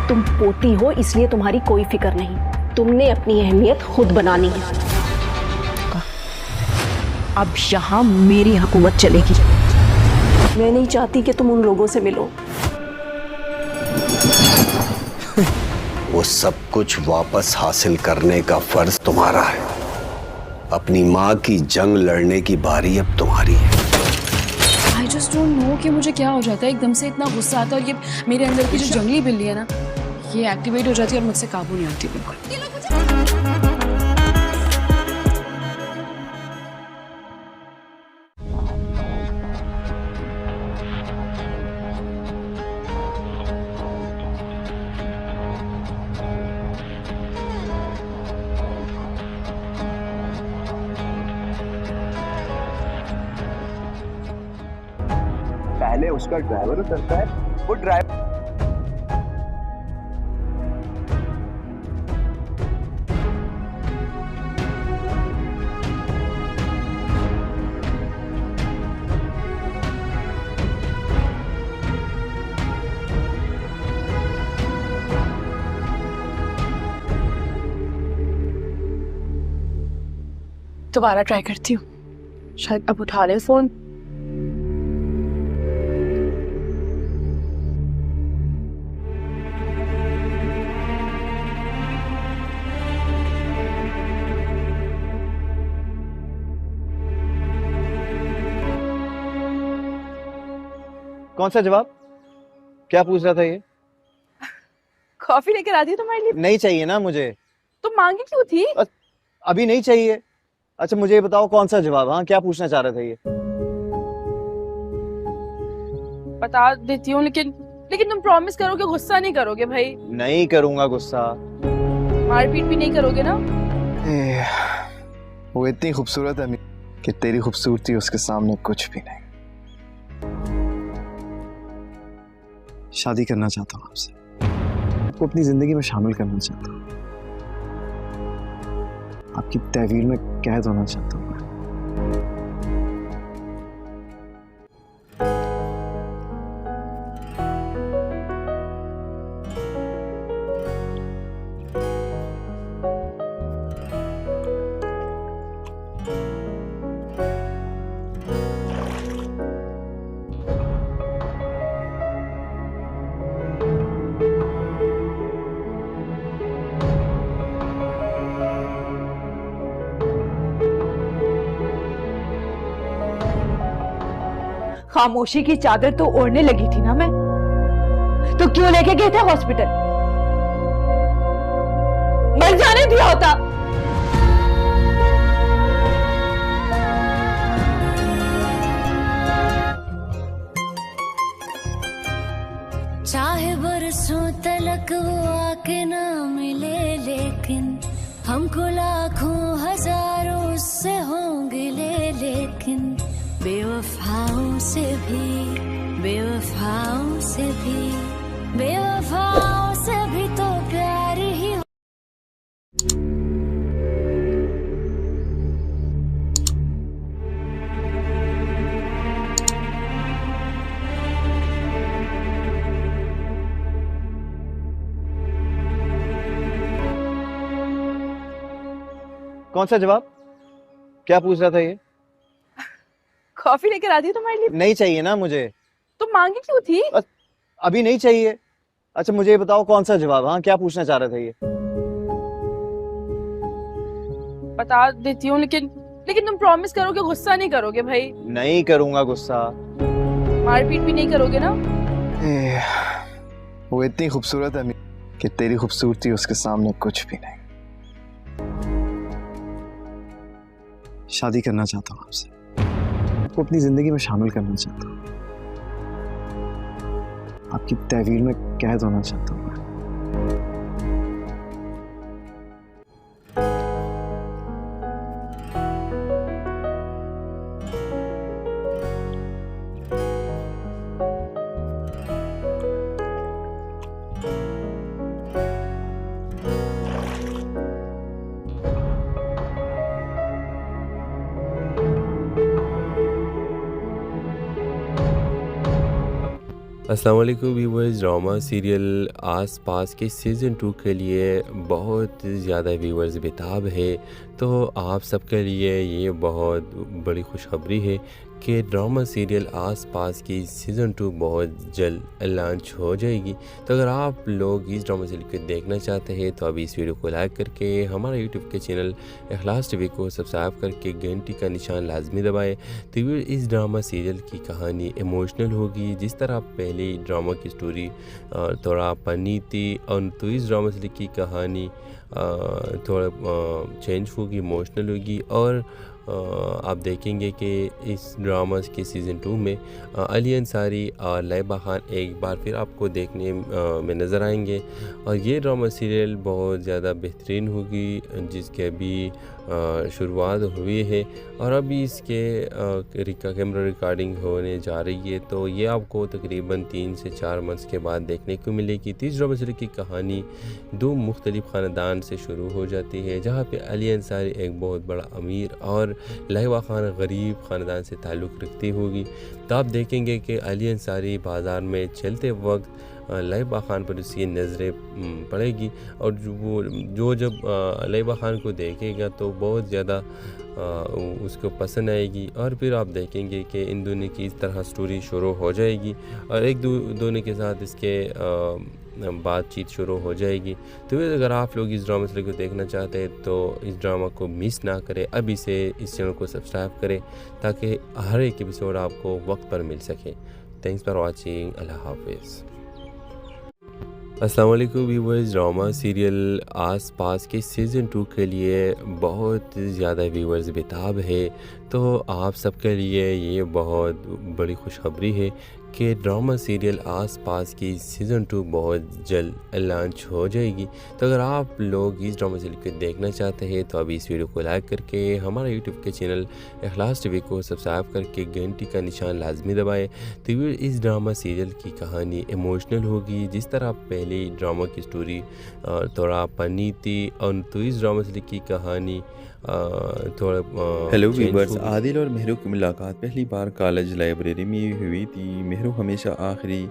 तुम पोती हो इसलिए तुम्हारी कोई फिक्र नहीं, तुमने अपनी अहमियत खुद बनानी है। अब यहाँ मेरी हुकूमत चलेगी। मैं नहीं चाहती कि तुम उन लोगों से मिलो। वो सब कुछ वापस हासिल करने का फर्ज तुम्हारा है। अपनी माँ की जंग लड़ने की बारी अब तुम्हारी है। I just don't know कि मुझे क्या हो जाता है, एकदम से इतना गुस्सा आता है और ये मेरे अंदर की जो जंगली बिल्ली है ना, ये एक्टिवेट हो जाती है और मुझसे काबू नहीं आती बिल्कुल। पहले उसका ड्राइवर उतरता है, वो ड्राइवर दोबारा ट्राई करती हूँ, शायद अब उठा ले फोन। कौन सा जवाब? क्या पूछ रहा था ये? कॉफी लेकर आती है तुम्हारे लिए? नहीं चाहिए ना मुझे। तुम मांगी क्यों थी? अभी नहीं चाहिए। अच्छा मुझे ये बताओ कौन सा जवाब? हाँ क्या पूछना चाह रहे थे ये? बता देती हूँ, लेकिन तुम प्रॉमिस करो कि गुस्सा नहीं करोगे भाई। नहीं करूंगा गुस्सा। मारपीट भी नहीं करोगे ना? वो इतनी खूबसूरत है कि तेरी खूबसूरती उसके सामने कुछ भी नहीं। शादी करना चाहता हूँ आपसे, आपको अपनी जिंदगी में शामिल करना चाहता हूँ, आपकी तहवील में कैद होना चाहता हूँ। खामोशी की चादर तो ओढ़ने लगी थी ना मैं, तो क्यों लेके गए थे हॉस्पिटल? मर जाने दिया होता। चाहे बरसों तलक वो आके ना मिले, लेकिन हमको लाखों हजारों से होंगे लेकिन बेवफाओं से भी, बेवफाओं से भी, बेवफाओं से भी तो प्यार ही। कौन सा जवाब? क्या पूछ रहा था ये? कॉफी लेकर आती है तुम्हारे लिए? नहीं चाहिए ना मुझे। तुम मांगी क्यों थी? अभी नहीं चाहिए। अच्छा मुझे ये बताओ कौन सा जवाब? हाँ क्या पूछना चाह रहे थे ये? बता देती हूँ, लेकिन तुम प्रॉमिस करो कि गुस्सा नहीं करोगे भाई। नहीं करूंगा गुस्सा। मारपीट भी नहीं करोगे ना? वो इतनी खूबसूरत है कि तेरी खूबसूरती उसके सामने कुछ भी नहीं। शादी करना चाहता हूँ आपसे, आपको अपनी जिंदगी में शामिल करना चाहता हूँ, आपकी तहवील में कैद होना चाहता हूँ। السلام علیکم ویورز، ڈرامہ سیریل آس پاس کے سیزن 2 کے لیے بہت زیادہ ویورز بےتاب ہے، تو آپ سب کے لیے یہ بہت بڑی خوشخبری ہے کہ ڈرامہ سیریل آس پاس کی سیزن 2 بہت جلد لانچ ہو جائے گی۔ تو اگر آپ لوگ اس ڈرامہ سیریل کو دیکھنا چاہتے ہیں تو ابھی اس ویڈیو کو لائک کر کے ہمارا یوٹیوب کے چینل اخلاص ٹی وی کو سبسکرائب کر کے گھنٹی کا نشان لازمی دبائیں۔ تو اس ڈرامہ سیریل کی کہانی ایموشنل ہوگی، جس طرح پہلی ڈرامہ کی سٹوری تھوڑا پنی تھی، اور تو اس ڈرامہ سیریل کی کہانی تھوڑا چینج ہوگی، ایموشنل ہوگی، اور آپ دیکھیں گے کہ اس ڈرامہ کے سیزن 2 میں علی انصاری اور لائبہ خان ایک بار پھر آپ کو دیکھنے میں نظر آئیں گے، اور یہ ڈرامہ سیریل بہت زیادہ بہترین ہوگی، جس کے ابھی شروعات ہوئی ہے، اور ابھی اس کے کیمرہ ریکارڈنگ ہونے جا رہی ہے، تو یہ آپ کو تقریباً 3 سے 4 منتھس کے بعد دیکھنے کو ملے گی۔ اس ڈرامہ سیریل کی کہانی 2 مختلف خاندان سے شروع ہو جاتی ہے، جہاں پہ علی انصاری ایک بہت بڑا امیر اور لائبہ خان غریب خاندان سے تعلق رکھتی ہوگی۔ تو آپ دیکھیں گے کہ علی انصاری بازار میں چلتے وقت لائبہ خان پر اس کی نظریں پڑے گی، اور جو جب لائبہ خان کو دیکھے گا تو بہت زیادہ اس کو پسند آئے گی، اور پھر آپ دیکھیں گے کہ ان دونوں کی اس طرح سٹوری شروع ہو جائے گی، اور ایک دونوں کے ساتھ اس کے بات چیت شروع ہو جائے گی۔ تو اگر آپ لوگ اس ڈرامہ سیریل کو دیکھنا چاہتے ہیں تو اس ڈرامہ کو مس نہ کریں، ابھی سے اس چینل کو سبسکرائب کریں تاکہ ہر ایک ایپیسوڈ آپ کو وقت پر مل سکے۔ تھینکس فار واچنگ، اللہ حافظ۔ السلام علیکم ویورز، ڈرامہ سیریل آس پاس کے سیزن 2 کے لیے بہت زیادہ ویورز بےتاب ہے، تو آپ سب کے لیے یہ بہت بڑی خوشخبری ہے کہ ڈرامہ سیریل آس پاس کی سیزن 2 بہت جلد لانچ ہو جائے گی۔ تو اگر آپ لوگ اس ڈرامہ سیریل کو دیکھنا چاہتے ہیں تو ابھی اس ویڈیو کو لائک کر کے ہمارا یوٹیوب کے چینل اخلاص ٹی وی کو سبسکرائب کر کے گھنٹی کا نشان لازمی دبائیں۔ تو اس ڈرامہ سیریل کی کہانی ایموشنل ہوگی، جس طرح پہلی ڈرامہ کی سٹوری تھوڑا پنی تھی، اور تو اس ڈرامہ سیریل کی کہانی تھوڑا ہیلو ویورز، عادل اور مہرو کی ملاقات پہلی بار کالج لائبریری میں ہوئی تھی۔ مہرو ہمیشہ آخری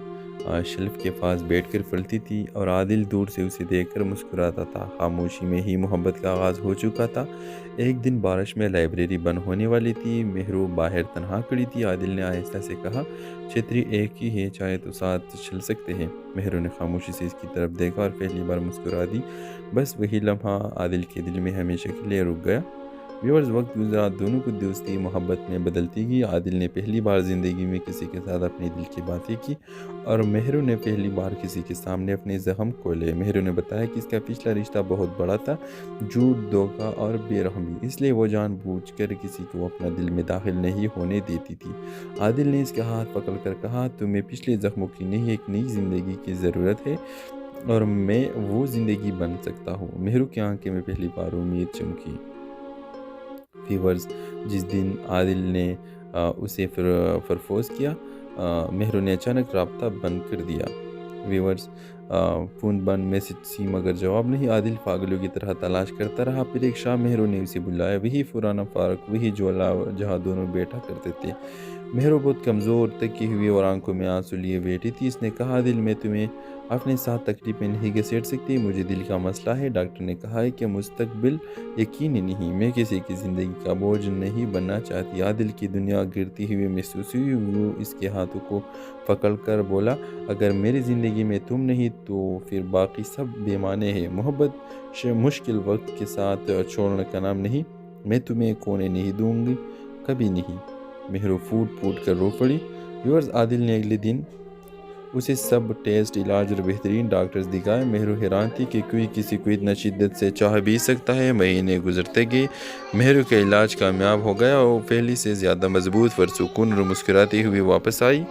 شیلف کے پاس بیٹھ کر پڑھتی تھی، اور عادل دور سے اسے دیکھ کر مسکراتا تھا۔ خاموشی میں ہی محبت کا آغاز ہو چکا تھا۔ ایک دن بارش میں لائبریری بند ہونے والی تھی، مہرو باہر تنہا کھڑی تھی۔ عادل نے آہستہ سے کہا، چھتری ایک ہی ہے، چاہے تو ساتھ چل سکتے ہیں۔ مہرو نے خاموشی سے اس کی طرف دیکھا اور پہلی بار مسکرا دی۔ بس وہی لمحہ عادل کے دل میں ہمیشہ کے لیے رک گیا۔ ویورز، وقت گزرا، دونوں کو دوستی محبت میں بدلتی گئی۔ عادل نے پہلی بار زندگی میں کسی کے ساتھ اپنے دل کی باتیں کی، اور مہرو نے پہلی بار کسی کے سامنے اپنے زخم کھولے۔ مہرو نے بتایا کہ اس کا پچھلا رشتہ بہت بڑا تھا، جھوٹ، دھوکہ اور بے رحمی، اس لیے وہ جان بوجھ کر کسی کو اپنا دل میں داخل نہیں ہونے دیتی تھی۔ عادل نے اس کا ہاتھ پکڑ کر کہا، تمہیں پچھلے زخموں کی نہیں، ایک نئی زندگی کی ضرورت ہے، اور میں وہ زندگی بن سکتا ہوں۔ مہرو کی آنکھیں میں پہلی بار امید چمکی۔ ویورز، جس دن عادل نے اسے پرپوز کیا، مہرو نے اچانک رابطہ بند کر دیا۔ ویورز، فون بند، میسج سی، مگر جواب نہیں۔ عادل پاگلوں کی طرح تلاش کرتا رہا۔ پھر ایک شام مہرو نے اسے بلایا، وہی پرانا پارک، وہی جھولا جہاں دونوں بیٹھا کرتے تھے۔ مہرو بہت کمزور، تکی ہوئی اور آنکھوں میں آنسو لیے بیٹھی تھی۔ اس نے کہا، عادل، میں تمہیں اپنے ساتھ تکلیف میں نہیں گھسیٹ سکتی، مجھے دل کا مسئلہ ہے۔ ڈاکٹر نے کہا ہے کہ مستقبل یقینی نہیں، میں کسی کی زندگی کا بوجھ نہیں بننا چاہتی۔ عادل کی دنیا گرتی ہوئی محسوس ہوئی۔ وہ اس کے ہاتھوں کو پکڑ کر بولا، اگر میری زندگی میں تم نہیں تو پھر باقی سب بے معنی ہے۔ محبت مشکل وقت کے ساتھ چھوڑنے کا نام نہیں، میں تمہیں کھونے نہیں دوں گی، کبھی نہیں۔ مہرو پھوٹ پھوٹ کر رو پڑی۔ ویورز، عادل نے اگلے دن اسے سب ٹیسٹ، علاج اور بہترین ڈاکٹرز دکھائے۔ مہرو حیران تھی کہ کوئی کسی کو اتنا شدت سے چاہ بھی سکتا ہے۔ مہینے گزرتے گئے، مہرو کا علاج کامیاب ہو گیا، اور پہلے سے زیادہ مضبوط، پرسکون اور مسکراتی ہوئی واپس آئی۔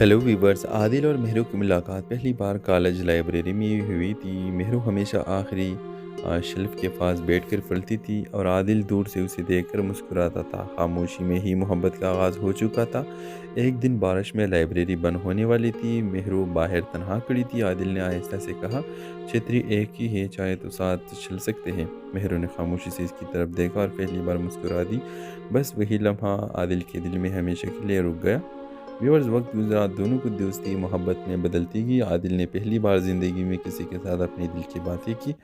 ہیلو ویورز، عادل اور مہرو کی ملاقات پہلی بار کالج لائبریری میں ہوئی تھی۔ مہرو ہمیشہ آخری شیلف کے پاس بیٹھ کر پڑھتی تھی، اور عادل دور سے اسے دیکھ کر مسکراتا تھا۔ خاموشی میں ہی محبت کا آغاز ہو چکا تھا۔ ایک دن بارش میں لائبریری بند ہونے والی تھی، مہرو باہر تنہا کھڑی تھی۔ عادل نے آہستہ سے کہا، چھتری ایک ہی ہے، چاہے تو ساتھ چل سکتے ہیں۔ مہرو نے خاموشی سے اس کی طرف دیکھا اور پہلی بار مسکرا دی۔ بس وہی لمحہ عادل کے دل میں ہمیشہ کے لیے رک گیا۔ व्यूअर्स वक्त गुजरा, दोनों की दोस्ती मोहब्बत में बदलती गई। आदिल ने पहली बार ज़िंदगी में किसी के साथ अपने दिल की बातें की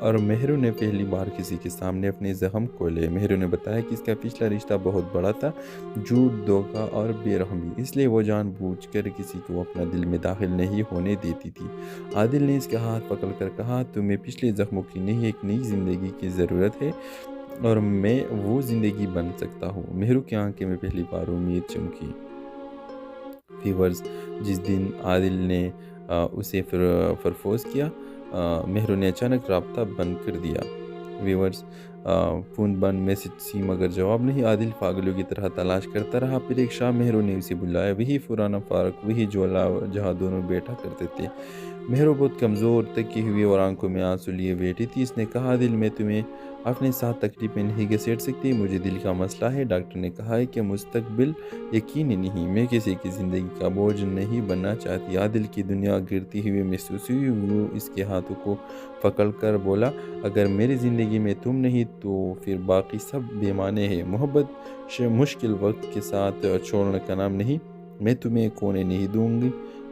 और मेहरू ने पहली बार किसी के सामने अपने ज़ख्म खोले। मेहरू ने बताया कि इसका पिछला रिश्ता बहुत बड़ा था, झूठ, धोखा और बेरहमी, इसलिए वो जानबूझकर किसी को अपना दिल में दाखिल नहीं होने देती थी। आदिल ने इसका हाथ पकड़कर कहा, तुम्हें पिछले ज़ख्मों की नहीं, एक नई ज़िंदगी की ज़रूरत है और मैं वो ज़िंदगी बन सकता हूँ। मेहरू की आंखें में पहली बार उम्मीद चमकी। व्यूअर्स, जिस दिन आदिल ने उसे प्रपोज किया, मेहरू ने अचानक रब्ता बंद कर दिया। व्यूअर्स, फ़ोन बंद, मैसेज सी मगर जवाब नहीं। आदिल पागलों की तरह तलाश करता रहा। फिर एक शाम मेहरू ने उसे बुलाया, वही पुराना पार्क, वही झोला जहाँ दोनों बैठा करते थे। मेहरू बहुत कमज़ोर, थकी हुई और आंखों में आंसू लिए बैठी थी। इसने कहा, दिल मैं तुम्हें अपने साथ तकलीफ में नहीं घसीट सकती, मुझे दिल का मसला है। डॉक्टर ने कहा है कि मुस्तकबिल यकीनी नहीं, मैं किसी की ज़िंदगी का बोझ नहीं बनना चाहती। आदिल की दुनिया गिरती हुई महसूस हुई। वो इसके हाथों को पकड़ कर बोला, अगर मेरी ज़िंदगी में तुम नहीं तो फिर बाकी सब बेमाने हैं। मोहब्बत मुश्किल वक्त के साथ छोड़ने का नाम नहीं, मैं तुम्हें खोने नहीं दूंगी,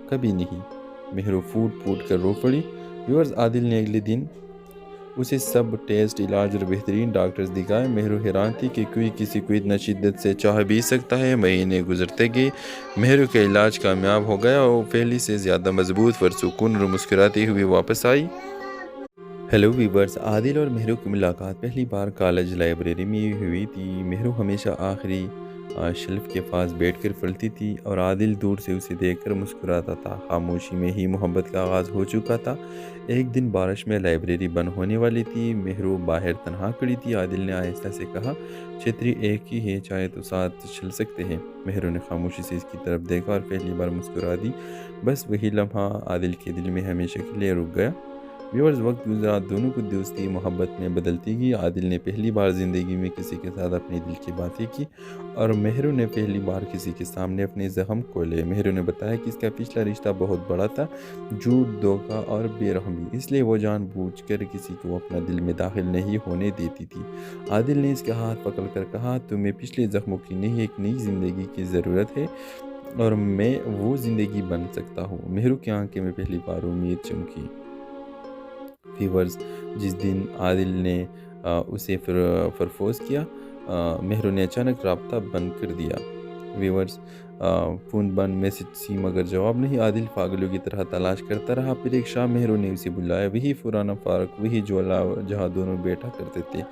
कभी नहीं। मेहरू फूट फूट कर रो पड़ी। व्यूअर्स, आदिल ने अगले दिन उसे सब टेस्ट, इलाज और बेहतरीन डॉक्टर्स दिखाए। मेहरू हैरान थी कि कोई किसी को इतना शिद्दत से चाह भी सकता है। महीने गुजरते गए, मेहरू का इलाज कामयाब हो गया और पहले से ज़्यादा मजबूत, पुरसुकून और मुस्कुराती हुई वापस आई। हेलो वीवर्स, आदिल और मेहरू की मुलाकात पहली बार कॉलेज लाइब्रेरी में हुई थी। मेहरू हमेशा आखिरी शेल्फ के पास बैठकर पढ़ती थी और आदिल दूर से उसे देखकर मुस्कुराता था। खामोशी में ही मोहब्बत का आगाज़ हो चुका था। एक दिन बारिश में लाइब्रेरी बंद होने वाली थी। मेहरू बाहर तन्हा खड़ी थी। आदिल ने आहिस्ता से कहा, छतरी एक ही है, चाहे तो साथ चल सकते हैं। मेहरू ने खामोशी से इसकी तरफ देखा और पहली बार मुस्कुरा दी। बस वही लम्हा आदिल के दिल में हमेशा के लिए रुक गया। व्यूअर्स, वक्त गुजरा, दोनों की दोस्ती मोहब्बत में बदलती गई। आदिल ने पहली बार ज़िंदगी में किसी के साथ अपने दिल की बातें की और मेहरू ने पहली बार किसी के सामने अपने ज़ख्म खोले। मेहरू ने बताया कि इसका पिछला रिश्ता बहुत बड़ा था, झूठ, धोखा और बेरहमी, इसलिए वो जानबूझकर किसी को अपना दिल में दाखिल नहीं होने देती थी। आदिल ने इसका हाथ पकड़कर कहा, तुम्हें पिछले ज़ख्मों की नहीं, एक नई ज़िंदगी की ज़रूरत है और मैं वो ज़िंदगी बन सकता हूँ। मेहरू की आंखें में पहली बार उम्मीद चमकी। व्यूअर्स, जिस दिन आदिल ने उसे प्रपोज किया, मेहरू ने अचानक रब्ता बंद कर दिया। व्यूअर्स, फ़ोन बंद, मैसेज सी मगर जवाब नहीं। आदिल पागलों की तरह तलाश करता रहा। फिर एक शाम मेहरू ने उसे बुलाया, वही पुराना पार्क, वही झोला जहाँ दोनों बैठा करते थे।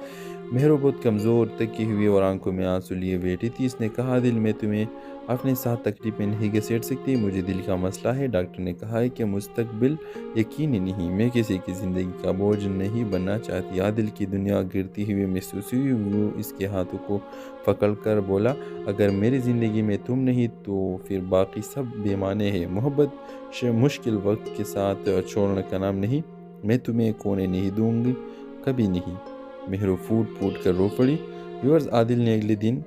मेहरू बहुत कमज़ोर, थकी हुई और आंखों में आंसू लिए बैठी थी। इसने कहा, दिल मैं तुम्हें अपने साथ तकलीफ में नहीं घसीट सकती, मुझे दिल का मसला है। डॉक्टर ने कहा है कि मुस्तकबिल यकीनी नहीं, मैं किसी की ज़िंदगी का बोझ नहीं बनना चाहती। आदिल की दुनिया गिरती हुई महसूस हुई। वो इसके हाथों को पकड़ कर बोला, अगर मेरी ज़िंदगी में तुम नहीं तो फिर बाकी सब बेमाने हैं। मोहब्बत मुश्किल वक्त के साथ छोड़ने का नाम नहीं, मैं तुम्हें खोने नहीं दूंगी, कभी नहीं। मेहरू फूट फूट कर रो पड़ी। व्यूअर्स, आदिल ने अगले दिन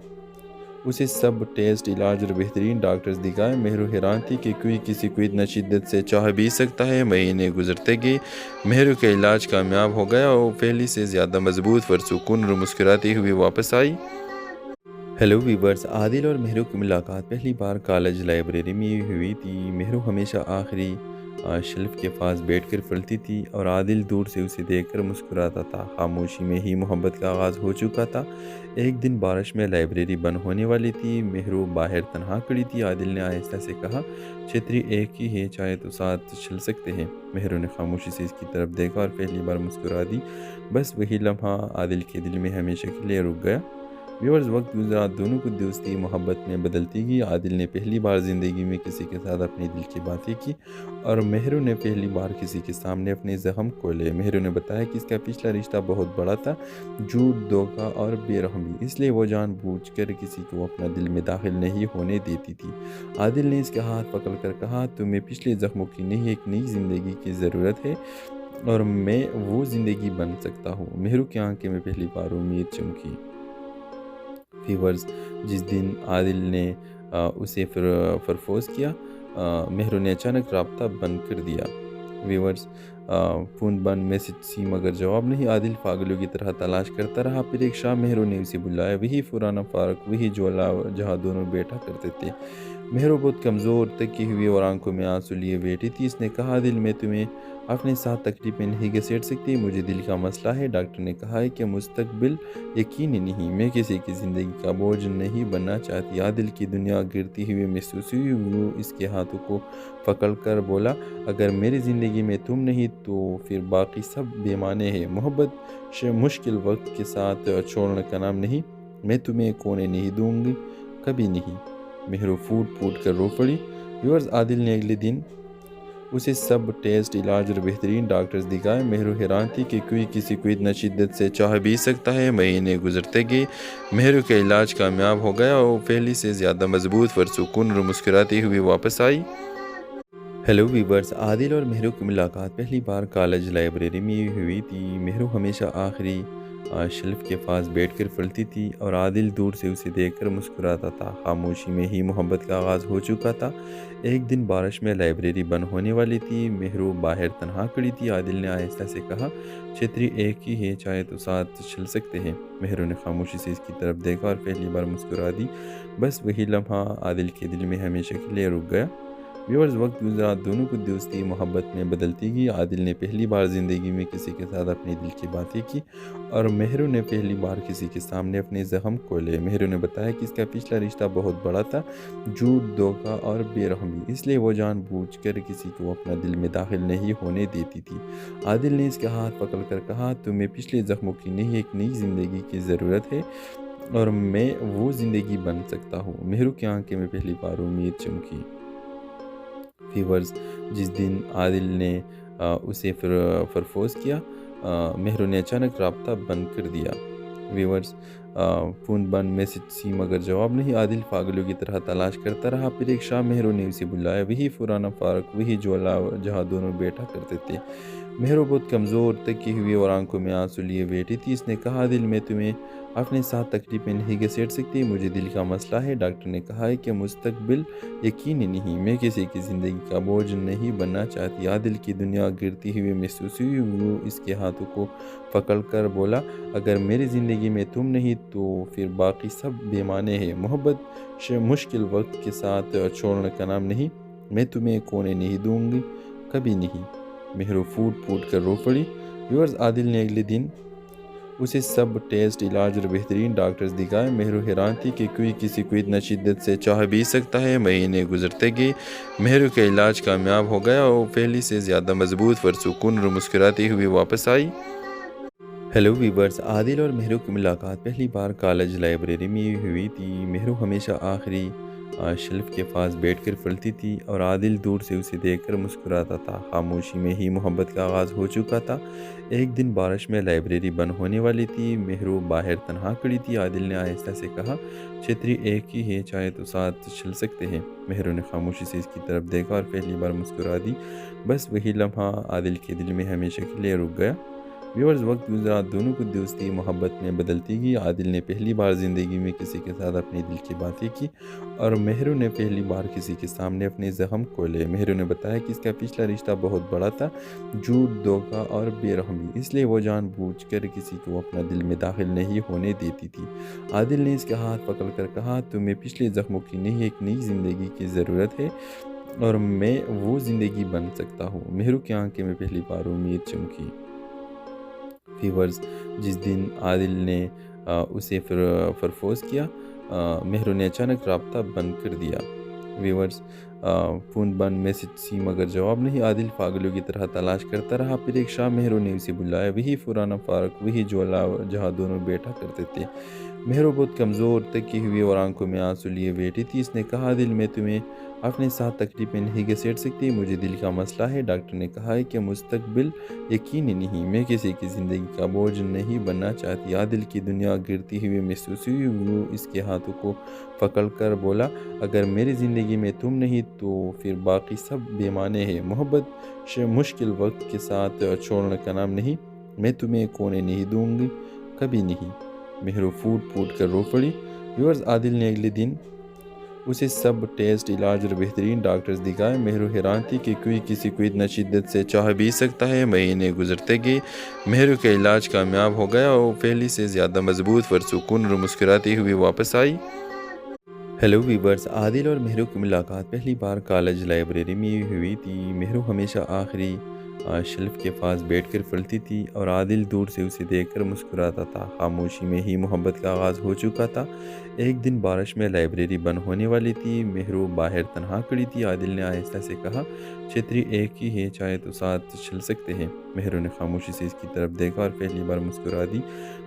उसे सब टेस्ट, इलाज और बेहतरीन डॉक्टर्स दिखाए। मेहरू हैरान थी कि कोई किसी को इतना शिद्दत से चाह भी सकता है। महीने गुजरते गए, मेहरू का इलाज कामयाब हो गया और पहले से ज़्यादा मजबूत, पुरसुकून और मुस्कुराती हुई वापस आई। हेलो वीवर्स, आदिल और मेहरू की मुलाकात पहली बार कॉलेज लाइब्रेरी में हुई थी। मेहरू हमेशा आखिरी शेल्फ के पास बैठकर पढ़ती थी और आदिल दूर से उसे देखकर मुस्कुराता था। खामोशी में ही मोहब्बत का आगाज़ हो चुका था। एक दिन बारिश में लाइब्रेरी बंद होने वाली थी। मेहरू बाहर तन्हा खड़ी थी। आदिल ने आहिस्ता से कहा, छतरी एक ही है, चाहे तो साथ चल सकते हैं। मेहरू ने खामोशी से इसकी तरफ देखा और पहली बार मुस्कुरा दी। बस वही लम्हा आदिल के दिल में हमेशा के लिए रुक गया। व्यूअर्स, वक्त गुजरा, दोनों की दोस्ती मोहब्बत में बदलती गई। आदिल ने पहली बार ज़िंदगी में किसी के साथ अपने दिल की बातें की और मेहरू ने पहली बार किसी के सामने अपने ज़ख्म खोले। मेहरू ने बताया कि इसका पिछला रिश्ता बहुत बड़ा था, झूठ, धोखा और बेरहमी, इसलिए वो जानबूझकर किसी को अपना दिल में दाखिल नहीं होने देती थी। आदिल ने इसका हाथ पकड़कर कहा, तुम्हें पिछले ज़ख्मों की नहीं, एक नई ज़िंदगी की ज़रूरत है और मैं वो ज़िंदगी बन सकता हूँ। मेहरू की आंखें में पहली बार उम्मीद चमकी। व्यूअर्स, जिस दिन आदिल ने उसे प्रपोज किया, मेहरू ने अचानक रब्ता बंद कर दिया। व्यूअर्स, فون بند میسج سی مگر جواب نہیں. عادل پاگلوں کی طرح تلاش کرتا رہا. پھر ایک شام مہرو نے اسے بلایا. وہی پرانا پارک, وہی جولا جہاں دونوں بیٹھا کرتے تھے. مہرو بہت کمزور تکی ہوئی اور آنکھوں میں آنسو لیے بیٹھی تھی. اس نے کہا, عادل میں تمہیں اپنے ساتھ تکلیف میں نہیں گھسیٹ سکتی, مجھے دل کا مسئلہ ہے. ڈاکٹر نے کہا ہے کہ مستقبل یقینی نہیں, میں کسی کی زندگی کا بوجھ نہیں بننا چاہتی. عادل کی دنیا گرتی ہوئی محسوس ہوئی. وہ اس کے ہاتھوں کو پکڑ کر بولا, اگر میری زندگی میں تم نہیں تو پھر باقی سب بے معنی ہے. محبت مشکل وقت کے ساتھ چھوڑنے کا نام نہیں. میں تمہیں کونے نہیں دوں گی, کبھی نہیں. مہرو پھوٹ پھوٹ کر رو پڑی. ویورز, عادل نے اگلے دن اسے سب ٹیسٹ, علاج اور بہترین ڈاکٹرز دکھائے. مہرو حیران تھی کہ کوئی کسی کو اتنا شدت سے چاہ بھی سکتا ہے. مہینے گزرتے گئے. مہرو کا علاج کامیاب ہو گیا اور پہلے سے زیادہ مضبوط, پرسکون اور مسکراتی ہوئی واپس آئی. ہیلو ویورز, عادل اور مہرو کی ملاقات پہلی بار کالج لائبریری میں ہوئی تھی. مہرو ہمیشہ آخری شیلف کے پاس بیٹھ کر پڑھتی تھی اور عادل دور سے اسے دیکھ کر مسکراتا تھا. خاموشی میں ہی محبت کا آغاز ہو چکا تھا. ایک دن بارش میں لائبریری بند ہونے والی تھی. مہرو باہر تنہا کھڑی تھی. عادل نے آہستہ سے کہا, چھتری ایک ہی ہے, چاہے تو ساتھ چل سکتے ہیں. مہرو نے خاموشی سے اس کی طرف دیکھا اور پہلی بار مسکرا دی. بس وہی لمحہ عادل کے دل میں ہمیشہ کے لیے رک گیا. ویورز, وقت گزرا, دونوں کی دوستی محبت میں بدلتی گئی. عادل نے پہلی بار زندگی میں کسی کے ساتھ اپنے دل کی باتیں کی اور مہرو نے پہلی بار کسی کے سامنے اپنے زخم کھولے. مہرو نے بتایا کہ اس کا پچھلا رشتہ بہت بڑا تھا, جھوٹ, دھوکہ اور بے رحمی, اس لیے وہ جان بوجھ کر کسی کو اپنا دل میں داخل نہیں ہونے دیتی تھی. عادل نے اس کا ہاتھ پکڑ کر کہا, تمہیں پچھلے زخموں کی نہیں, ایک نئی زندگی کی ضرورت ہے اور میں وہ زندگی بن سکتا ہوں. مہرو کی آنکھیں میں پہلی بار امید چمکی. ویورز, جس دن عادل نے اسے پرپوز کیا, مہرو نے اچانک رابطہ بند کر دیا. ویورز, فون بند میسج سی مگر جواب نہیں. عادل پاگلوں کی طرح تلاش کرتا رہا. پھر ایک شام مہرو نے اسے بلایا. وہی پرانا پارک, وہی جولا جہاں دونوں بیٹھا کرتے تھے. مہرو بہت کمزور تکی ہوئی اور آنکھوں میں آنسو لیے بیٹھی تھی. اس نے کہا, عادل میں تمہیں اپنے ساتھ تکلیف میں نہیں گھسیٹ سکتی, مجھے دل کا مسئلہ ہے. ڈاکٹر نے کہا ہے کہ مستقبل یقینی نہیں, میں کسی کی زندگی کا بوجھ نہیں بننا چاہتی. عادل کی دنیا گرتی ہوئی محسوس ہوئی. وہ اس کے ہاتھوں کو پکڑ کر بولا, اگر میری زندگی میں تم نہیں تو پھر باقی سب بے معنی ہے. محبت مشکل وقت کے ساتھ چھوڑنے کا نام نہیں. میں تمہیں کونے نہیں دوں گی, کبھی نہیں. مہرو پھوٹ پھوٹ کر رو پڑی. ویورز, عادل نے اگلے دن اسے سب ٹیسٹ, علاج اور بہترین ڈاکٹرز دکھائے. مہرو حیران تھی کہ کوئی کسی کو اتنا شدت سے چاہ بھی سکتا ہے. مہینے گزرتے گئے. مہرو کا علاج کامیاب ہو گیا اور پہلے سے زیادہ مضبوط, پرسکون اور مسکراتی ہوئی واپس آئی. ہیلو ویورز, عادل اور مہرو کی ملاقات پہلی بار کالج لائبریری میں ہوئی تھی. مہرو ہمیشہ آخری شیلف کے پاس بیٹھ کر پڑھتی تھی اور عادل دور سے اسے دیکھ کر مسکراتا تھا. خاموشی میں ہی محبت کا آغاز ہو چکا تھا. ایک دن بارش میں لائبریری بند ہونے والی تھی. مہرو باہر تنہا کھڑی تھی. عادل نے آہستہ سے کہا, چھتری ایک ہی ہے, چاہے تو ساتھ چل سکتے ہیں. مہرو نے خاموشی سے اس کی طرف دیکھا اور پہلی بار مسکرا دی. بس وہی لمحہ عادل کے دل میں ہمیشہ کے لیے رک گیا. ویورز, وقت گزرا, دونوں کی دوستی محبت میں بدلتی گئی. عادل نے پہلی بار زندگی میں کسی کے ساتھ اپنے دل کی باتیں کی اور مہرو نے پہلی بار کسی کے سامنے اپنے زخم کھولے. مہرو نے بتایا کہ اس کا پچھلا رشتہ بہت بڑا تھا, جھوٹ, دھوکہ اور بے رحمی, اس لیے وہ جان بوجھ کر کسی کو اپنا دل میں داخل نہیں ہونے دیتی تھی. عادل نے اس کا ہاتھ پکڑ کر کہا, تمہیں پچھلے زخموں کی نہیں, ایک نئی زندگی کی ضرورت ہے اور میں وہ زندگی بن سکتا ہوں. مہرو کی آنکھیں میں پہلی بار امید چمکی. ویورز, جس دن عادل نے اسے پرپوز کیا, مہرو نے اچانک رابطہ بند کر دیا. ویورز, فون بند میسج سی مگر جواب نہیں. عادل پاگلوں کی طرح تلاش کرتا رہا. پھر ایک شام مہرو نے اسے بلایا. وہی پرانا پارک, وہی جولا جہاں دونوں بیٹھا کرتے تھے. مہرو بہت کمزور تکی ہوئی اور آنکھوں میں آنسو لیے بیٹھی تھی. اس نے کہا, عادل میں تمہیں اپنے ساتھ تکلیف میں نہیں گھسیٹ سکتی, مجھے دل کا مسئلہ ہے. ڈاکٹر نے کہا ہے کہ مستقبل یقینی نہیں, میں کسی کی زندگی کا بوجھ نہیں بننا چاہتی. عادل کی دنیا گرتی ہوئی محسوس ہوئی. وہ اس کے ہاتھوں کو پکڑ کر بولا, اگر میری زندگی میں تم نہیں تو پھر باقی سب بے معنی ہے. محبت مشکل وقت کے ساتھ چھوڑنے کا نام نہیں. میں تمہیں کونے نہیں دوں گی, کبھی نہیں. مہرو پھوٹ پھوٹ کر رو پڑی. ویورز, عادل نے اگلے دن उसे सब टेस्ट, इलाज और बेहतरीन डॉक्टर्स दिखाए। मेहरू हैरान थी कि कोई किसी को इतना शिद्दत से चाह भी सकता है। महीने गुजरते गए, मेहरू का इलाज कामयाब हो गया और पहले से ज़्यादा मजबूत, पुरसुकून और मुस्कुराती हुई वापस आई। हेलो वीवर्स, आदिल और मेहरू की मुलाकात पहली बार कॉलेज लाइब्रेरी में हुई थी। मेहरू हमेशा आखिरी शेल्फ के पास बैठकर पढ़ती थी और आदिल दूर से उसे देखकर मुस्कुराता था। खामोशी में ही मोहब्बत का आगाज़ हो चुका था। एक दिन बारिश में लाइब्रेरी बंद होने वाली थी। मेहरू बाहर तन्हा खड़ी थी। आदिल ने आहिस्ता से कहा, छतरी एक ही है, चाहे तो साथ चल सकते हैं। मेहरू ने खामोशी से इसकी तरफ देखा और पहली बार मुस्कुरा दी।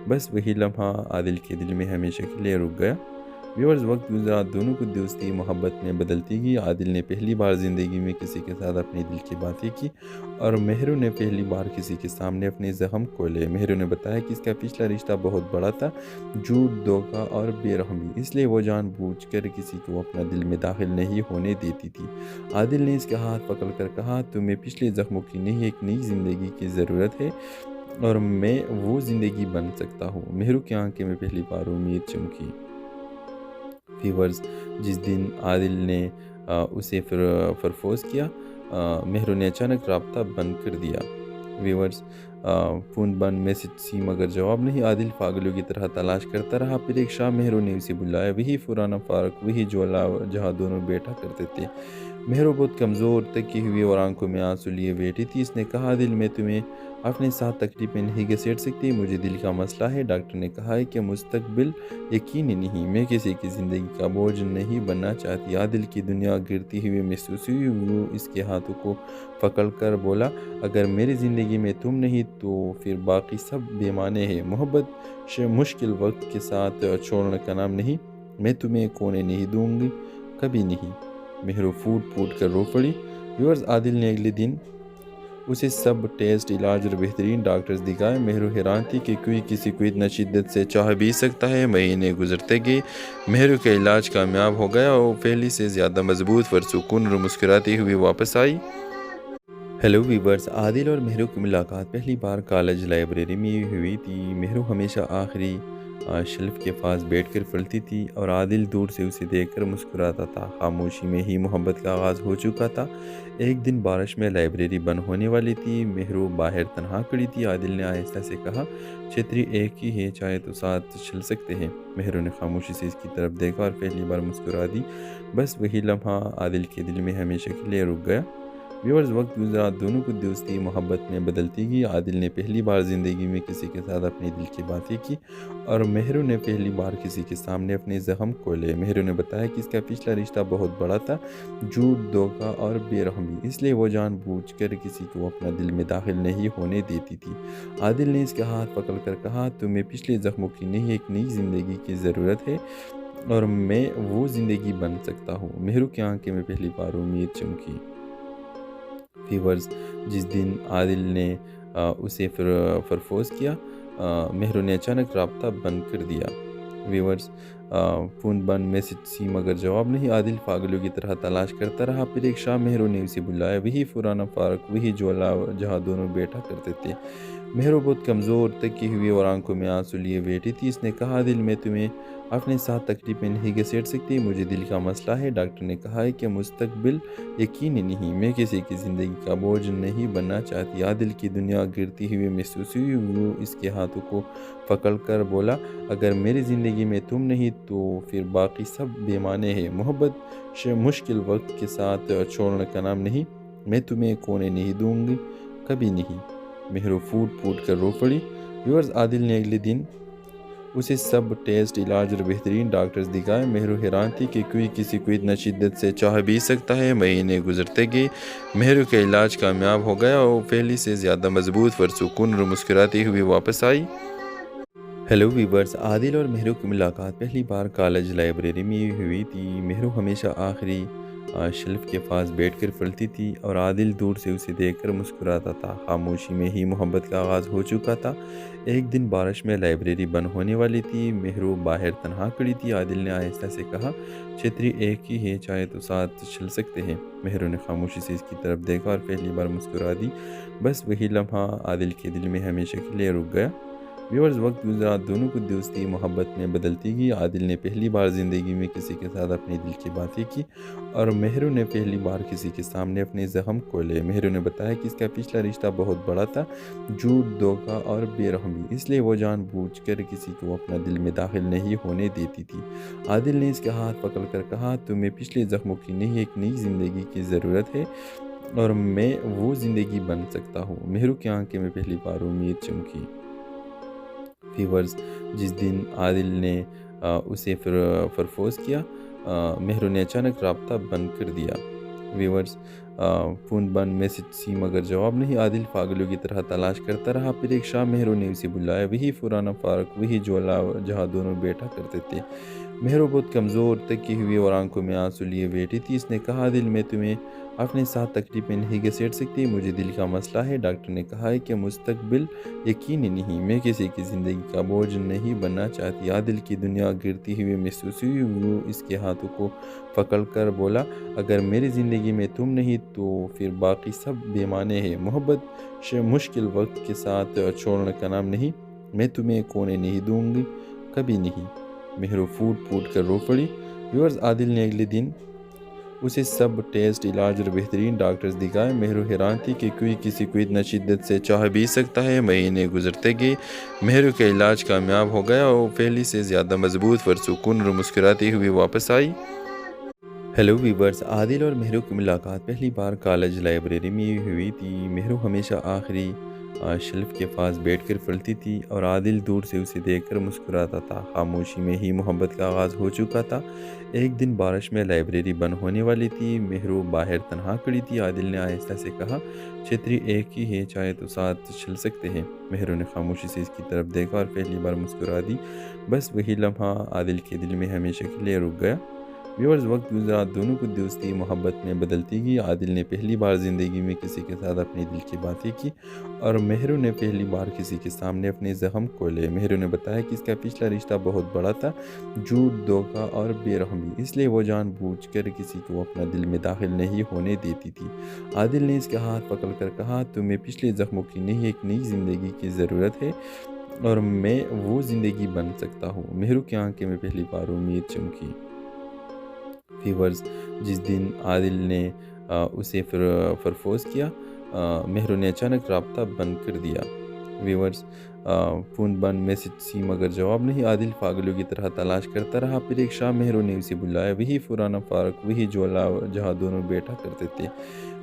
बस वही लम्हा आदिल के दिल में हमेशा के लिए रुक गया। व्यूअर्स, वक्त गुजरा, दोनों की दोस्ती मोहब्बत में बदलती गई। आदिल ने पहली बार ज़िंदगी में किसी के साथ अपने दिल की बातें की और मेहरू ने पहली बार किसी के सामने अपने ज़ख्म खोले। मेहरू ने बताया कि इसका पिछला रिश्ता बहुत बड़ा था, झूठ, धोखा और बेरहमी, इसलिए वो जानबूझकर किसी को अपना दिल में दाखिल नहीं होने देती थी। आदिल ने इसका हाथ पकड़ कर कहा, तुम्हें पिछले ज़ख्मों की नहीं, एक नई ज़िंदगी की ज़रूरत है और मैं वो ज़िंदगी बन सकता हूँ। मेहरू की आंखें में पहली बार उम्मीद चमकी। व्यूअर्स, जिस दिन आदिल ने उसे प्रपोज किया, मेहरू ने अचानक रब्ता बंद कर दिया। व्यूअर्स, फ़ोन बंद, मैसेज सी, मगर जवाब नहीं। आदिल पागलों की तरह तलाश करता रहा। फिर एक शाम मेहरू ने उसे बुलाया। वही पुराना पार्क, वही ज्वाला जहाँ दोनों बैठा करते थे। मेहरू बहुत कमज़ोर, थकी हुई और आंखों में आंसू लिए बैठी थी। इसने कहा, दिल मैं तुम्हें अपने साथ तकलीफ में नहीं घसीट सकती, मुझे दिल का मसला है। डॉक्टर ने कहा है कि मुस्तकबिल यकीनी नहीं, मैं किसी की ज़िंदगी का बोझ नहीं बनना चाहती। आदिल की दुनिया गिरती हुई महसूस हुई। वो इसके हाथों को पकड़ कर बोला, अगर मेरी ज़िंदगी में तुम नहीं तो फिर बाकी सब बेमाने हैं। मोहब्बत मुश्किल वक्त के साथ छोड़ने का नाम नहीं, मैं तुम्हें खोने नहीं दूंगी, कभी नहीं। मेहरू फूट फूट कर रो पड़ी। व्यूअर्स, आदिल ने अगले दिन उसे सब टेस्ट, इलाज और बेहतरीन डॉक्टर्स दिखाए। मेहरू हैरान थी कि कोई किसी को इतना शिद्दत से चाह भी सकता है। महीने गुजरते गए, मेहरू का इलाज कामयाब हो गया और पहले से ज़्यादा मजबूत, पुरसुकून और मुस्कुराती हुई वापस आई। हेलो वीवर्स, आदिल और मेहरू की मुलाकात पहली बार कॉलेज लाइब्रेरी में हुई थी। मेहरू हमेशा आखिरी शेल्फ के पास बैठकर पढ़ती थी और आदिल दूर से उसे देखकर मुस्कुराता था। खामोशी में ही मोहब्बत का आगाज़ हो चुका था। एक दिन बारिश में लाइब्रेरी बंद होने वाली थी। मेहरू बाहर तन्हा खड़ी थी। आदिल ने आहिस्ता से कहा, छतरी एक ही है, चाहे तो साथ चल सकते हैं। मेहरू ने खामोशी से इसकी तरफ देखा और पहली बार मुस्कुरा दी। बस वही लम्हा आदिल के दिल में हमेशा के लिए रुक गया। व्यूअर्स, वक्त गुजरा, दोनों की दोस्ती मोहब्बत में बदलती गई। आदिल ने पहली बार ज़िंदगी में किसी के साथ अपने दिल की बातें की और मेहरू ने पहली बार किसी के सामने अपने ज़ख्म खोले। मेहरू ने बताया कि इसका पिछला रिश्ता बहुत बड़ा था, झूठ, धोखा और बेरहमी, इसलिए वो जानबूझकर किसी को अपना दिल में दाखिल नहीं होने देती थी। आदिल ने इसका हाथ पकड़ कर कहा, तुम्हें पिछले ज़ख्मों की नहीं, एक नई ज़िंदगी की ज़रूरत है और मैं वो ज़िंदगी बन सकता हूँ। मेहरू की आंखें में पहली बार उम्मीद चमकी। व्यूअर्स, जिस दिन आदिल ने उसे प्रपोज किया, मेहरू ने अचानक रब्ता बंद कर दिया। व्यूअर्स, फ़ोन बंद, मैसेज सी, मगर जवाब नहीं। आदिल पागलों की तरह तलाश करता रहा। फिर एक शाम मेहरू ने उसे बुलाया। वही पुराना पार्क, वही ज्वाला जहाँ दोनों बैठा करते थे। मेहरू बहुत कमज़ोर, थकी हुई और आंखों में आंसू लिए बैठी थी। इसने कहा, दिल मैं तुम्हें अपने साथ तकलीफ में नहीं घसीट सकती, मुझे दिल का मसला है। डॉक्टर ने कहा है कि मुस्तकबिल यकीनी नहीं, मैं किसी की ज़िंदगी का बोझ नहीं बनना चाहती। आदिल की दुनिया गिरती हुई महसूस हुई। वो इसके हाथों को पकड़ कर बोला, अगर मेरी ज़िंदगी में तुम नहीं तो फिर बाकी सब बेमाने हैं। मोहब्बत मुश्किल वक्त के साथ छोड़ने का नाम नहीं, मैं तुम्हें खोने नहीं दूंगी, कभी नहीं। मेहरू फूट फूट कर रो पड़ी। व्यूअर्स, आदिल ने अगले दिन उसे सब टेस्ट, इलाज और बेहतरीन डॉक्टर्स दिखाए। मेहरू हैरान थी कि कोई किसी को इतना शिद्दत से चाह भी सकता है। महीने गुजरते गए, मेहरू का इलाज कामयाब हो गया और पहले से ज़्यादा मजबूत, पुरसुकून और मुस्कुराती हुई वापस आई। हेलो वीवर्स, आदिल और मेहरू की मुलाकात पहली बार कॉलेज लाइब्रेरी में हुई थी। मेहरू हमेशा आखिरी शेल्फ के पास बैठकर पढ़ती थी और आदिल दूर से उसे देखकर मुस्कुराता था। खामोशी में ही मोहब्बत का आगाज़ हो चुका था। एक दिन बारिश में लाइब्रेरी बंद होने वाली थी। मेहरू बाहर तन्हा खड़ी थी। आदिल ने आहिस्ता से कहा, छतरी एक ही है, चाहे तो साथ चल सकते हैं। मेहरू ने खामोशी से इसकी तरफ देखा और पहली बार मुस्कुरा दी। बस वही लम्हा आदिल के दिल में हमेशा के लिए रुक गया। व्यूअर्स वक्त गुजरा, दोनों की दोस्ती मोहब्बत में बदलती गई। आदिल ने पहली बार ज़िंदगी में किसी के साथ अपने दिल की बातें की और मेहरू ने पहली बार किसी के सामने अपने ज़ख्म खोले। मेहरू ने बताया कि इसका पिछला रिश्ता बहुत बड़ा था, झूठ, धोखा और बेरहमी, इसलिए वो जानबूझकर किसी को अपना दिल में दाखिल नहीं होने देती थी। आदिल ने इसका हाथ पकड़कर कहा, तुम्हें पिछले ज़ख्मों की नहीं, एक नई ज़िंदगी की ज़रूरत है और मैं वो ज़िंदगी बन सकता हूँ। मेहरू की आंखें में पहली बार उम्मीद चमकी। व्यूअर्स, जिस दिन आदिल ने उसे प्रपोज किया, मेहरू ने अचानक रब्ता बंद कर दिया। व्यूअर्स, फ़ोन बंद, मैसेज सी मगर जवाब नहीं। आदिल पागलों की तरह तलाश करता रहा। फिर एक शाम मेहरू ने उसे बुलाया, वही पुराना पार्क, वही झोला जहाँ दोनों बैठा करते थे। मेहरू बहुत कमज़ोर, थकी हुई और आंखों में आंसू लिए बैठी थी। इसने कहा, दिल मैं तुम्हें अपने साथ तकलीफ में नहीं घसीट सकती, मुझे दिल का मसला है। डॉक्टर ने कहा है कि मुस्तकबिल यकीनी नहीं, मैं किसी की ज़िंदगी का बोझ नहीं बनना चाहती। आदिल की दुनिया गिरती हुई महसूस हुई। वो इसके हाथों को पकड़ कर बोला, अगर मेरी ज़िंदगी में तुम नहीं तो फिर बाकी सब बेमाने हैं। मोहब्बत मुश्किल वक्त के साथ छोड़ने का नाम नहीं, मैं तुम्हें खोने नहीं दूंगी, कभी नहीं। मेहरू फूट फूट कर रो पड़ी। व्यूअर्स, आदिल ने अगले दिन उसे सब टेस्ट, इलाज और बेहतरीन डॉक्टर्स दिखाए। मेहरू हैरान थी कि कोई किसी को इतना शिद्दत से चाह भी सकता है। महीने गुजरते गए, मेहरू का इलाज कामयाब हो गया और पहले से ज़्यादा मजबूत, पुरसुकून और मुस्कुराती हुई वापस आई। हेलो व्यूअर्स, आदिल और मेहरू की मुलाकात पहली बार कॉलेज लाइब्रेरी में हुई थी। मेहरू हमेशा आखिरी शेल्फ के पास बैठकर पढ़ती थी और आदिल दूर से उसे देखकर मुस्कुराता था। खामोशी में ही मोहब्बत का आगाज़ हो चुका था। एक दिन बारिश में लाइब्रेरी बंद होने वाली थी। मेहरू बाहर तन्हा खड़ी थी। आदिल ने आहिस्ता से कहा, छतरी एक ही है, चाहे तो साथ चल सकते हैं। मेहरू ने खामोशी से इसकी तरफ देखा और पहली बार मुस्कुरा दी। बस वही लम्हा आदिल के दिल में हमेशा के लिए रुक गया। व्यूअर्स, वक्त गुजरा, दोनों की दोस्ती मोहब्बत में बदलती गई। आदिल ने पहली बार ज़िंदगी में किसी के साथ अपने दिल की बातें की और मेहरू ने पहली बार किसी के सामने अपने ज़ख्म खोले। मेहरू ने बताया कि इसका पिछला रिश्ता बहुत बड़ा था, झूठ, धोखा और बेरहमी, इसलिए वो जानबूझकर किसी को अपना दिल में दाखिल नहीं होने देती थी। आदिल ने इसका हाथ पकड़कर कहा, तुम्हें पिछले ज़ख्मों की नहीं, एक नई ज़िंदगी की ज़रूरत है और मैं वो ज़िंदगी बन सकता हूँ। मेहरू की आंखें में पहली बार उम्मीद चमकी। व्यूअर्स, जिस दिन आदिल ने उसे प्रपोज किया, मेहरू ने अचानक रब्ता बंद कर दिया। व्यूअर्स, फ़ोन बंद, मैसेज सी मगर जवाब नहीं। आदिल पागलों की तरह तलाश करता रहा। फिर एक शाम मेहरू ने उसे बुलाया, वही पुराना पार्क, वही झोला जहाँ दोनों बैठा करते थे।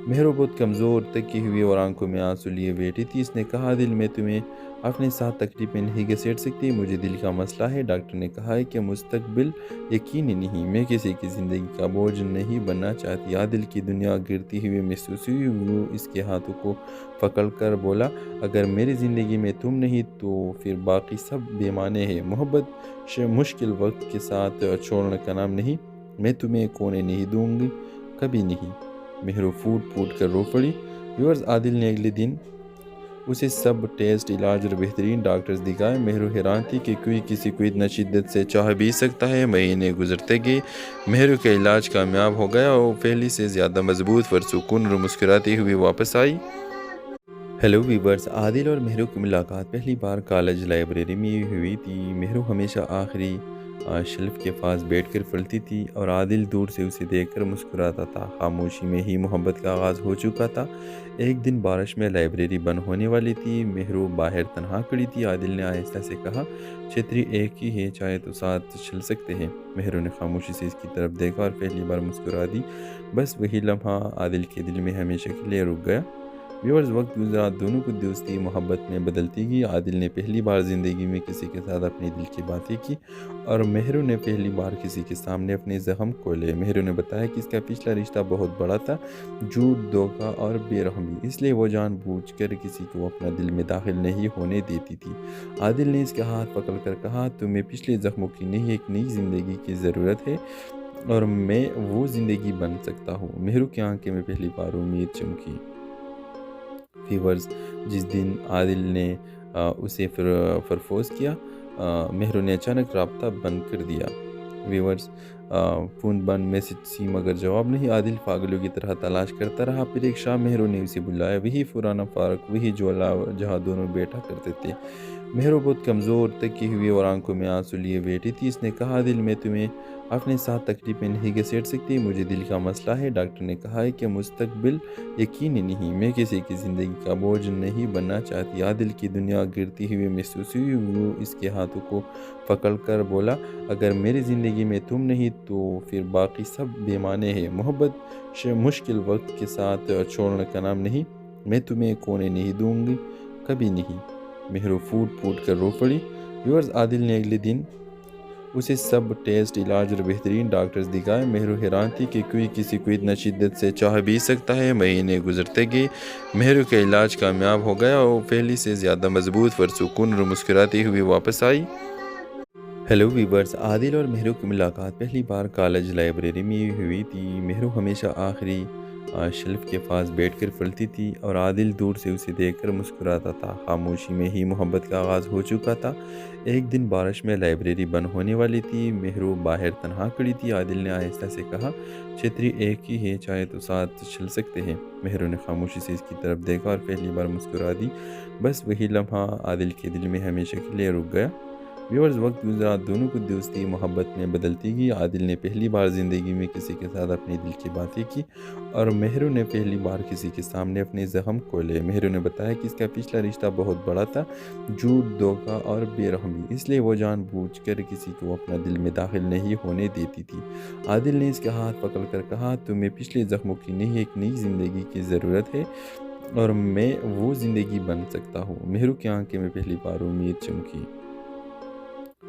मेहरू बहुत कमज़ोर, थकी हुई और आंखों में आंसू लिए बैठी थी। इसने कहा, दिल मैं तुम्हें अपने साथ तकलीफ में नहीं घसीट सकती, मुझे दिल का मसला है। डॉक्टर ने कहा है कि मुस्तकबिल यकीनी नहीं, मैं किसी की ज़िंदगी का बोझ नहीं बनना चाहती। आदिल की दुनिया गिरती हुई महसूस हुई। वो इसके हाथों को पकड़ कर बोला, अगर मेरी ज़िंदगी में तुम नहीं तो फिर बाकी सब बेमाने हैं। मोहब्बत मुश्किल वक्त के साथ छोड़ने का नाम नहीं, मैं तुम्हें खोने नहीं दूंगी, कभी नहीं। मेहरू फूट फूट कर रो पड़ी। व्यूअर्स, आदिल ने अगले दिन उसे सब टेस्ट, इलाज और बेहतरीन डॉक्टर्स दिखाए। मेहरू हैरान थी कि कोई किसी को इतना शिद्दत से चाह भी सकता है। महीने गुजरते गए, मेहरू का इलाज कामयाब हो गया और पहले से ज़्यादा मजबूत, पुरसुकून और मुस्कुराती हुई वापस आई। हेलो व्यूअर्स, आदिल और मेहरू की मुलाकात पहली बार कॉलेज लाइब्रेरी में हुई थी। मेहरू हमेशा आखिरी शेल्फ के पास बैठकर पढ़ती थी और आदिल दूर से उसे देखकर मुस्कुराता था। खामोशी में ही मोहब्बत का आगाज़ हो चुका था। एक दिन बारिश में लाइब्रेरी बंद होने वाली थी। मेहरू बाहर तन्हा खड़ी थी। आदिल ने आहिस्ता से कहा, छतरी एक ही है, चाहे तो साथ चल सकते हैं। मेहरू ने खामोशी से इसकी तरफ देखा और पहली बार मुस्कुरा दी। बस वही लम्हा आदिल के दिल में हमेशा के लिए रुक गया। व्यूअर्स, वक्त गुजरा, दोनों की दोस्ती मोहब्बत में बदलती गई। आदिल ने पहली बार ज़िंदगी में किसी के साथ अपने दिल की बातें की और मेहरू ने पहली बार किसी के सामने अपने ज़ख्म खोले। मेहरू ने बताया कि इसका पिछला रिश्ता बहुत बड़ा था, झूठ, धोखा और बेरहमी, इसलिए वो जानबूझकर किसी को अपना दिल में दाखिल नहीं होने देती थी। आदिल ने इसका हाथ पकड़कर कहा, तुम्हें पिछले ज़ख्मों की नहीं, एक नई ज़िंदगी की ज़रूरत है और मैं वो ज़िंदगी बन सकता हूँ। मेहरू की आंखें में पहली बार उम्मीद चमकी। व्यूअर्स, जिस दिन आदिल ने उसे प्रपोज किया, मेहरू ने अचानक रब्ता बंद कर दिया। व्यूअर्स, فون بند میسج سی مگر جواب نہیں. عادل پاگلوں کی طرح تلاش کرتا رہا. پھر ایک شام مہرو نے اسے بلایا. وہی پرانا پارک, وہی جولا جہاں دونوں بیٹھا کرتے تھے. مہرو بہت کمزور تکی ہوئی اور آنکھوں میں آنسو لیے بیٹھی تھی. اس نے کہا, عادل میں تمہیں اپنے ساتھ تکلیف میں نہیں گھسیٹ سکتی, مجھے دل کا مسئلہ ہے. ڈاکٹر نے کہا ہے کہ مستقبل یقینی نہیں, میں کسی کی زندگی کا بوجھ نہیں بننا چاہتی. عادل کی دنیا گرتی ہوئی محسوس ہوئی. وہ اس کے ہاتھوں کو پکڑ کر بولا, اگر میری زندگی میں تم نہیں تو پھر باقی سب بے معنی ہے. محبت مشکل وقت کے ساتھ چھوڑنے کا نام نہیں. میں تمہیں کونے نہیں دوں گی, کبھی نہیں. مہرو پھوٹ پھوٹ کر رو پڑی. ویورز, عادل نے اگلے دن اسے سب ٹیسٹ, علاج اور بہترین ڈاکٹرز دکھائے. مہرو حیران تھی کہ کوئی کسی کو اتنا شدت سے چاہ بھی سکتا ہے. مہینے گزرتے گئے. مہرو کا علاج کامیاب ہو گیا اور پہلے سے زیادہ مضبوط, پرسکون اور مسکراتی ہوئی واپس آئی. ہیلو ویورز, عادل اور مہرو کی ملاقات پہلی بار کالج لائبریری میں ہوئی تھی. مہرو ہمیشہ آخری شیلف کے پاس بیٹھ کر پڑھتی تھی اور عادل دور سے اسے دیکھ کر مسکراتا تھا. خاموشی میں ہی محبت کا آغاز ہو چکا تھا. ایک دن بارش میں لائبریری بند ہونے والی تھی. مہرو باہر تنہا کھڑی تھی. عادل نے آہستہ سے کہا, چھتری ایک ہی ہے, چاہے تو ساتھ چل سکتے ہیں. مہرو نے خاموشی سے اس کی طرف دیکھا اور پہلی بار مسکرا دی. بس وہی لمحہ عادل کے دل میں ہمیشہ کے لیے رک گیا. ویورز, وقت گزرا, دونوں کی دوستی محبت میں بدلتی گئی. عادل نے پہلی بار زندگی میں کسی کے ساتھ اپنے دل کی باتیں کی اور مہرو نے پہلی بار کسی کے سامنے اپنے زخم کھولے. مہرو نے بتایا کہ اس کا پچھلا رشتہ بہت بڑا تھا, جھوٹ, دھوکہ اور بے رحمی, اس لیے وہ جان بوجھ کر کسی کو اپنا دل میں داخل نہیں ہونے دیتی تھی. عادل نے اس کا ہاتھ پکڑ کر کہا, تمہیں پچھلے زخموں کی نہیں, ایک نئی زندگی کی ضرورت ہے اور میں وہ زندگی بن سکتا ہوں. مہرو کی آنکھیں میں پہلی بار امید چمکی.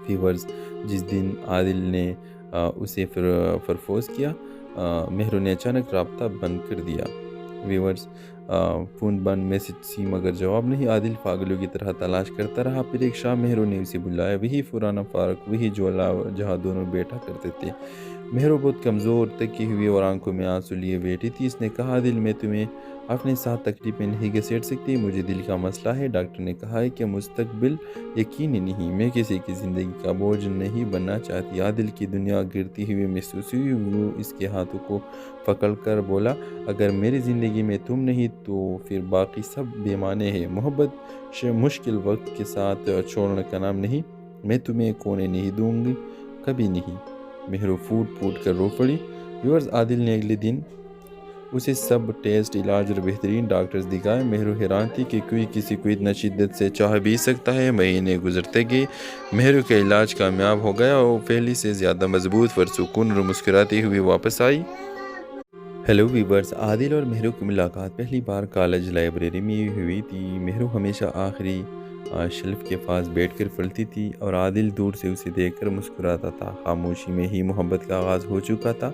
ویورز, جس دن عادل نے اسے پرپوز کیا, مہرو نے اچانک رابطہ بند کر دیا. ویورز, فون بند میسج سی مگر جواب نہیں. عادل پاگلوں کی طرح تلاش کرتا رہا. پھر ایک شام مہرو نے اسے بلایا. وہی پرانا پارک, وہی جولا جہاں دونوں بیٹھا کرتے تھے. مہرو بہت کمزور تکی ہوئی اور آنکھوں میں آنسو لیے بیٹھی تھی. اس نے کہا, عادل میں تمہیں اپنے ساتھ تکلیف میں نہیں گھسیٹ سکتی, مجھے دل کا مسئلہ ہے. ڈاکٹر نے کہا ہے کہ مستقبل یقینی نہیں, میں کسی کی زندگی کا بوجھ نہیں بننا چاہتی. عادل کی دنیا گرتی ہوئی محسوس ہوئی. وہ اس کے ہاتھوں کو پکڑ کر بولا, اگر میری زندگی میں تم نہیں تو پھر باقی سب بے معنی ہے. محبت مشکل وقت کے ساتھ چھوڑنے کا نام نہیں. میں تمہیں کونے نہیں دوں گی, کبھی نہیں. مہرو پھوٹ پھوٹ کر رو پڑی. ویورز, عادل نے اگلے دن اسے سب ٹیسٹ, علاج اور بہترین ڈاکٹرز دکھائے. مہرو حیران تھی کہ کوئی کسی کو اتنا شدت سے چاہ بھی سکتا ہے. مہینے گزرتے گئے. مہرو کا علاج کامیاب ہو گیا اور پہلے سے زیادہ مضبوط, پرسکون اور مسکراتی ہوئی واپس آئی. ہیلو ویورز, عادل اور مہرو کی ملاقات پہلی بار کالج لائبریری میں ہوئی تھی. مہرو ہمیشہ آخری شیلف کے پاس بیٹھ کر پڑھتی تھی اور عادل دور سے اسے دیکھ کر مسکراتا تھا. خاموشی میں ہی محبت کا آغاز ہو چکا تھا.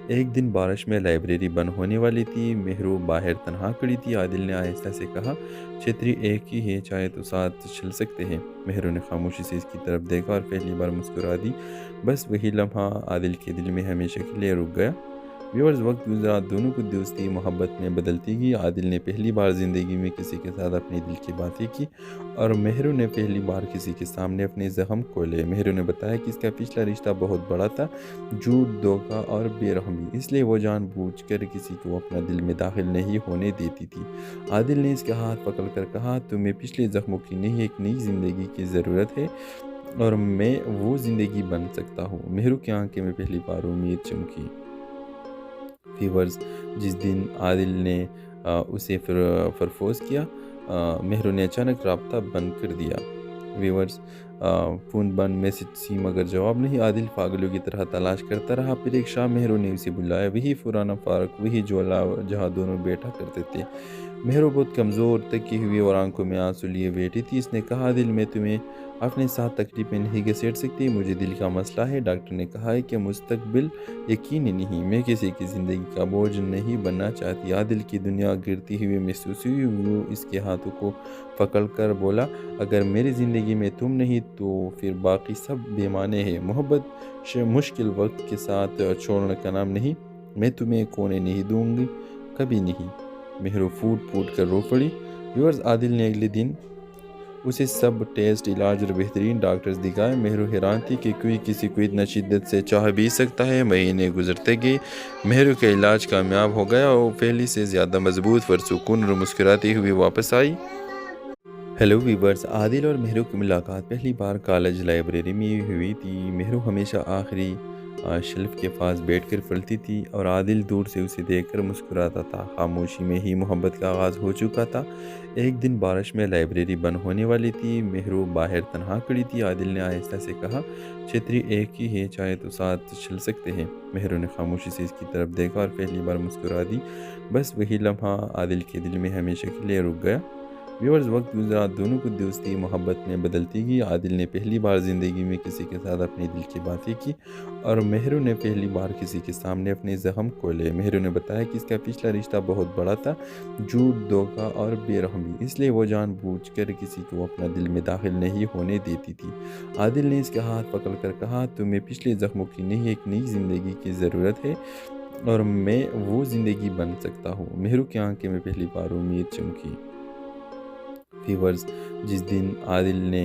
ایک دن بارش میں لائبریری بند ہونے والی تھی. مہرو باہر تنہا کھڑی تھی. عادل نے آہستہ سے کہا, چھتری ایک ہی ہے, چاہے تو ساتھ چل سکتے ہیں. مہرو نے خاموشی سے اس کی طرف دیکھا اور پہلی بار مسکرا دی. بس وہی لمحہ عادل کے دل میں ہمیشہ کے لیے رک گیا. ویورز, وقت گزرا, دونوں کی دوستی محبت میں بدلتی گئی. عادل نے پہلی بار زندگی میں کسی کے ساتھ اپنے دل کی باتیں کی اور مہرو نے پہلی بار کسی کے سامنے اپنے زخم کھولے. مہرو نے بتایا کہ اس کا پچھلا رشتہ بہت بڑا تھا, جھوٹ, دھوکہ اور بے رحمی, اس لیے وہ جان بوجھ کر کسی کو اپنا دل میں داخل نہیں ہونے دیتی تھی. عادل نے اس کا ہاتھ پکڑ کر کہا, تمہیں پچھلے زخموں کی نہیں, ایک نئی زندگی کی ضرورت ہے اور میں وہ زندگی بن سکتا ہوں. مہرو کی آنکھیں میں پہلی بار امید چمکی. ویورز, جس دن عادل نے اسے پرپوز کیا, مہرو نے اچانک رابطہ بند کر دیا. ویورز, فون بند میسج سی مگر جواب نہیں. عادل پاگلوں کی طرح تلاش کرتا رہا. پھر ایک شام مہرو نے اسے بلایا. وہی پرانا پارک, وہی جولا جہاں دونوں بیٹھا کرتے تھے. مہرو بہت کمزور تکی ہوئی اور آنکھوں میں آنسو لیے بیٹھی تھی. اس نے کہا, عادل میں تمہیں اپنے ساتھ تکلیف میں نہیں گھسیٹ سکتی, مجھے دل کا مسئلہ ہے. ڈاکٹر نے کہا ہے کہ مستقبل یقینی نہیں, میں کسی کی زندگی کا بوجھ نہیں بننا چاہتی. عادل کی دنیا گرتی ہوئی محسوس ہوئی. وہ اس کے ہاتھوں کو پکڑ کر بولا, اگر میری زندگی میں تم نہیں تو پھر باقی سب بے معنی ہے. محبت مشکل وقت کے ساتھ چھوڑنے کا نام نہیں. میں تمہیں کونے نہیں دوں گی, کبھی نہیں. مہرو پھوٹ پھوٹ کر رو پڑی. ویورز, عادل نے اگلے دن उसे सब टेस्ट, इलाज और बेहतरीन डॉक्टर्स दिखाए। मेहरू हैरान थी कि कोई किसी को इतना शिद्दत से चाह भी सकता है। महीने गुजरते गए, मेहरू का इलाज कामयाब हो गया और पहले से ज़्यादा मजबूत, पुरसुकून और मुस्कुराती हुई वापस आई। हेलो वीवर्स, आदिल और मेहरू की मुलाकात पहली बार कॉलेज लाइब्रेरी में हुई थी। मेहरू हमेशा आखिरी शेल्फ के पास बैठकर पढ़ती थी और आदिल दूर से उसे देखकर मुस्कुराता था। खामोशी में ही मोहब्बत का आगाज़ हो चुका था। एक दिन बारिश में लाइब्रेरी बंद होने वाली थी। मेहरू बाहर तन्हा खड़ी थी। आदिल ने आहिस्ता से कहा, छतरी एक ही है, चाहे तो साथ चल सकते हैं। मेहरू ने खामोशी से इसकी तरफ देखा और पहली बार मुस्कुरा दी। बस वही लम्हा आदिल के दिल में हमेशा के लिए रुक गया। व्यूअर्स, वक्त गुजरा, दोनों की दोस्ती मोहब्बत में बदलती गई। आदिल ने पहली बार ज़िंदगी में किसी के साथ अपने दिल की बातें की और मेहरू ने पहली बार किसी के सामने अपने ज़ख्म खोले। मेहरू ने बताया कि इसका पिछला रिश्ता बहुत बड़ा था, झूठ, धोखा और बेरहमी, इसलिए वो जानबूझकर किसी को अपना दिल में दाखिल नहीं होने देती थी। आदिल ने इसका हाथ पकड़ कर कहा, तुम्हें पिछले ज़ख्मों की नहीं, एक नई ज़िंदगी की ज़रूरत है और मैं वो ज़िंदगी बन सकता हूँ। मेहरू की आंखें में पहली बार उम्मीद चमकी। व्यूअर्स, जिस दिन आदिल ने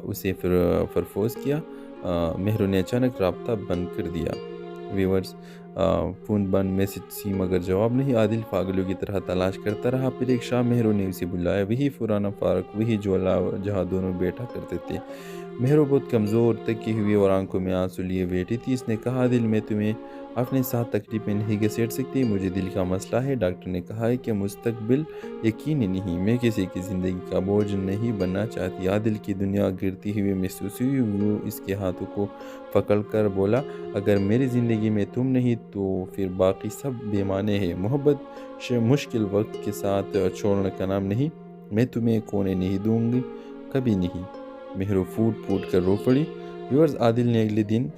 उसे प्रपोज किया, मेहरू ने अचानक रब्ता बंद कर दिया। व्यूअर्स, फ़ोन बंद, मैसेज सी मगर जवाब नहीं। आदिल पागलों की तरह तलाश करता रहा। फिर एक शाम मेहरू ने उसे बुलाया। वही पुराना पार्क, वही ज्वाला जहाँ दोनों बैठा करते थे। मेहरू बहुत कमज़ोर, थकी हुई और आंखों में आंसू लिए बैठी थी। इसने कहा, दिल मैं तुम्हें अपने साथ तकलीफ में नहीं घसीट सकती, मुझे दिल का मसला है। डॉक्टर ने कहा है कि मुस्तकबिल यकीनी नहीं, मैं किसी की ज़िंदगी का बोझ नहीं बनना चाहती। आदिल की दुनिया गिरती हुई महसूस हुई। वो इसके हाथों को पकड़ कर बोला, अगर मेरी ज़िंदगी में तुम नहीं तो फिर बाकी सब बेमाने हैं। मोहब्बत मुश्किल वक्त के साथ छोड़ने का नाम नहीं। मैं तुम्हें खोने नहीं दूंगी, कभी नहीं। मेहरू फूट फूट कर रो पड़ी। व्यूअर्स, आदिल ने अगले दिन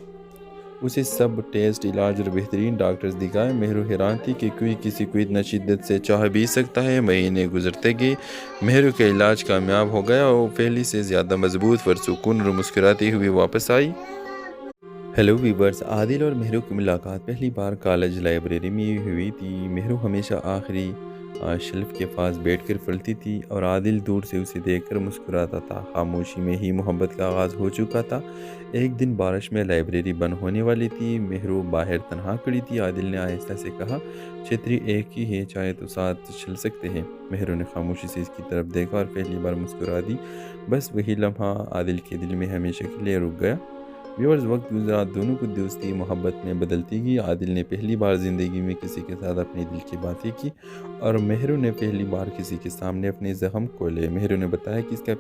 उसे सब टेस्ट, इलाज और बेहतरीन डॉक्टर्स दिखाए। मेहरू हैरान थी कि कोई किसी को इतना शिद्दत से चाह भी सकता है। महीने गुजरते गए, मेहरू का इलाज कामयाब हो गया और पहले से ज़्यादा मजबूत, पुरसुकून और मुस्कुराती हुई वापस आई। हेलो वीवर्स, आदिल और मेहरू की मुलाकात पहली बार कॉलेज लाइब्रेरी में हुई थी। मेहरू हमेशा आखिरी शेल्फ के पास बैठकर पढ़ती थी और आदिल दूर से उसे देखकर मुस्कुराता था। खामोशी में ही मोहब्बत का आगाज़ हो चुका था। एक दिन बारिश में लाइब्रेरी बंद होने वाली थी। मेहरू बाहर तन्हा खड़ी थी। आदिल ने आहिस्ता से कहा, छतरी एक ही है, चाहे तो साथ चल सकते हैं। मेहरू ने खामोशी से इसकी तरफ देखा और पहली बार मुस्कुरा दी। बस वही लम्हा आदिल के दिल में हमेशा के लिए रुक गया। व्यूअर्स, वक्त गुजरा, दोनों की दोस्ती मोहब्बत में बदलती गई। आदिल ने पहली बार ज़िंदगी में किसी के साथ अपने दिल की बातें की और मेहरू ने पहली बार किसी के सामने अपने ज़ख्म खोले। मेहरू ने बताया कि इसका